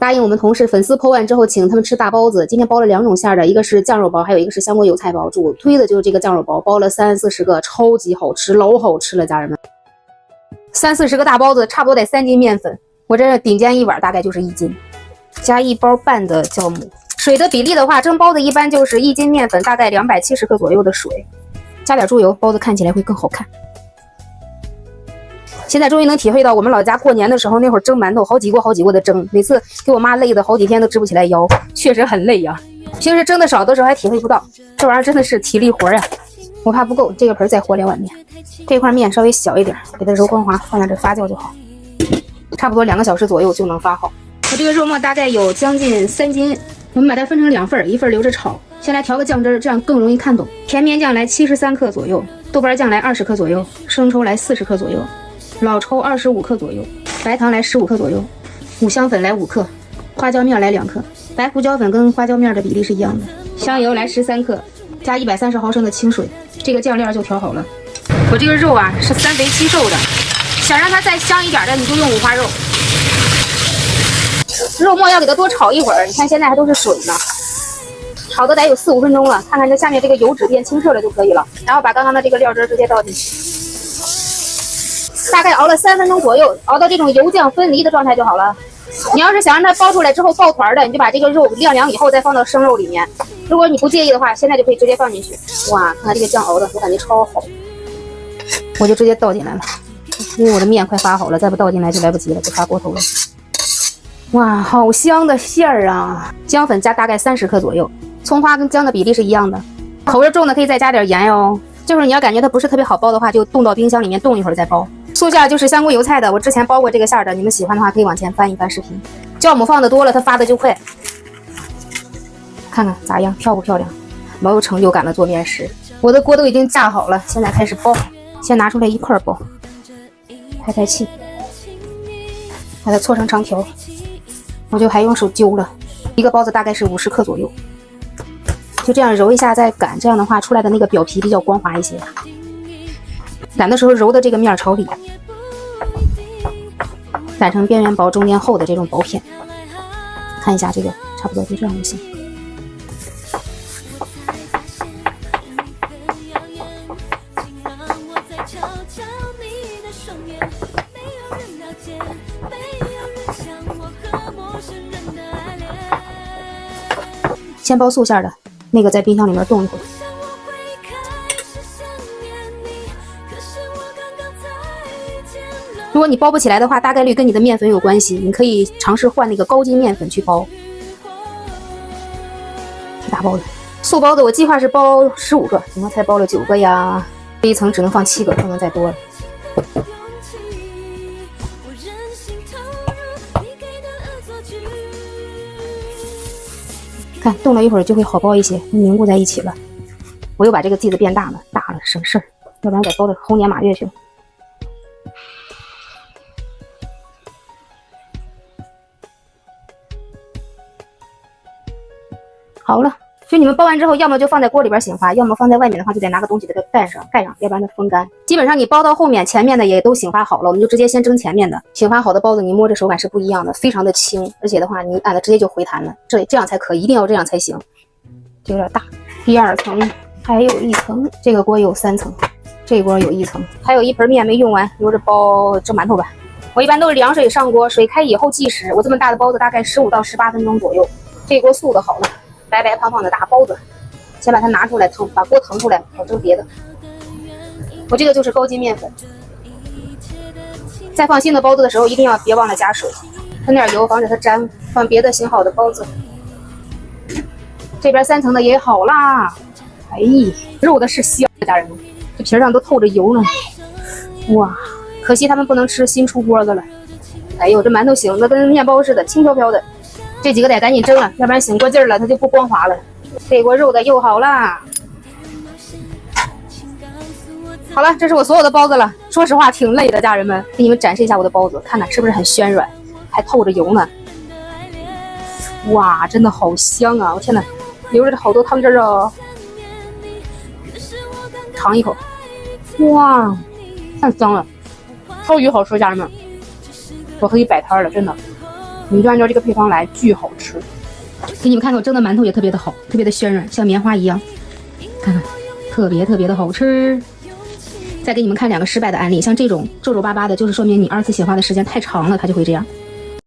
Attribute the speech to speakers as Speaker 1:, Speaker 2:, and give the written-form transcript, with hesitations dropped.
Speaker 1: 答应我们同事粉丝剖完之后，请他们吃大包子。今天包了2种馅的，一个是酱肉包，还有一个是香锅油菜包。主推的就是这个酱肉包，包了30-40个，超级好吃，老好吃了，家人们。30-40个大包子，差不多得3斤面粉。我这顶尖一碗大概就是1斤，加1包半的酵母。水的比例的话，蒸包子一般就是1斤面粉，大概270克左右的水，加点猪油，包子看起来会更好看。现在终于能体会到我们老家过年的时候，那会儿蒸馒头好几锅的蒸，每次给我妈累的好几天都直不起来腰，确实很累呀。平时蒸的少的时候还体会不到，这玩意儿真的是体力活呀。我怕不够，这个盆再和2碗面，这块面稍微小一点，给它揉光滑，放在这发酵就好，差不多2个小时左右就能发好。我这个肉末大概有将近3斤，我们把它分成2份，一份留着炒。先来调个酱汁，这样更容易看懂。甜面酱来73克左右，豆瓣酱来20克左右，生抽来40克左右，老抽25克左右，白糖来15克左右，五香粉来5克，花椒面来2克，白胡椒粉跟花椒面的比例是一样的，香油来13克，加130毫升的清水，这个酱料就调好了。我这个肉啊是3肥7瘦的，想让它再香一点的，你就用五花肉。肉末要给它多炒一会儿，你看现在还都是水呢，炒的得有4-5分钟了，看看这下面这个油脂变清澈了就可以了。然后把刚刚的这个料汁直接倒进去，大概熬了3分钟左右，熬到这种油酱分离的状态就好了。你要是想让它包出来之后爆团的，你就把这个肉晾凉以后再放到生肉里面。如果你不介意的话，现在就可以直接放进去。哇，看看这个酱熬的，我感觉超好。我就直接倒进来了，因为我的面快发好了，再不倒进来就来不及了，就发锅头了。哇，好香的馅儿啊！姜粉加大概30克左右，葱花跟姜的比例是一样的。口味重的可以再加点盐哟。就是你要感觉它不是特别好包的话，就冻到冰箱里面冻一会儿再包。素馅就是香菇油菜的，我之前包过这个馅的，你们喜欢的话可以往前翻一翻视频。酵母放的多了，它发的就快。看看咋样，漂不漂亮？老有成就感的做面食。我的锅都已经架好了，现在开始包。先拿出来一块包，排气，把它搓成长条。我就还用手揪了，一个包子大概是50克左右，就这样揉一下再擀，这样的话出来的那个表皮比较光滑一些。擀的时候揉的这个面朝里，擀成边缘薄中间厚的这种薄片。看一下这个，差不多就这样就行。先包素馅的，那个在冰箱里面冻一会儿。如果你包不起来的话，大概率跟你的面粉有关系，你可以尝试换那个高筋面粉去包。大包子，素包子我计划是包15个，怎么才包了9个呀？这一层只能放7个，不能再多了。看冻了一会儿就会好包一些，凝固在一起了。我又把这个剂子变大了，省事儿，要不然得包的猴年马月去了。好了，就你们包完之后，要么就放在锅里边醒发，要么放在外面的话，就得拿个东西给它盖上，要不然它风干。基本上你包到后面，前面的也都醒发好了，我们就直接先蒸前面的。醒发好的包子，你摸着手感是不一样的，非常的轻，而且的话，你按了直接就回弹了，这样才可以，一定要这样才行。这有点大。第2层还有1层，这个锅有3层，这锅有1层，还有一盆面没用完，留着包蒸馒头吧。我一般都是凉水上锅，水开以后计时。我这么大的包子大概15到18分钟左右。这锅素的好了。白白胖胖的大包子，先把它拿出来腾，把锅腾出来，好蒸别的。我这个就是高筋面粉。在放新的包子的时候，一定要别忘了加水，喷点油防止它粘。放别的醒好的包子，这边3层的也好啦。哎，肉的是香，家人们，这皮上都透着油呢。哇，可惜他们不能吃新出锅的了。哎呦，这馒头醒的跟面包似的，轻飘飘的。这几个得赶紧蒸了，要不然醒过劲儿了，它就不光滑了。这锅肉的又好啦。好了，这是我所有的包子了。说实话挺累的，家人们，给你们展示一下我的包子，看看是不是很暄软，还透着油呢。哇，真的好香啊！我天哪，流着好多汤汁儿啊！尝一口，哇，太香了，超级好吃，家人们，我可以摆摊了，真的。你就按照这个配方来，巨好吃。给你们看看我蒸的馒头也特别的好，特别的暄软，像棉花一样，看看，特别的好吃。再给你们看2个失败的案例，像这种皱皱巴巴的，就是说明你2次显化的时间太长了，它就会这样。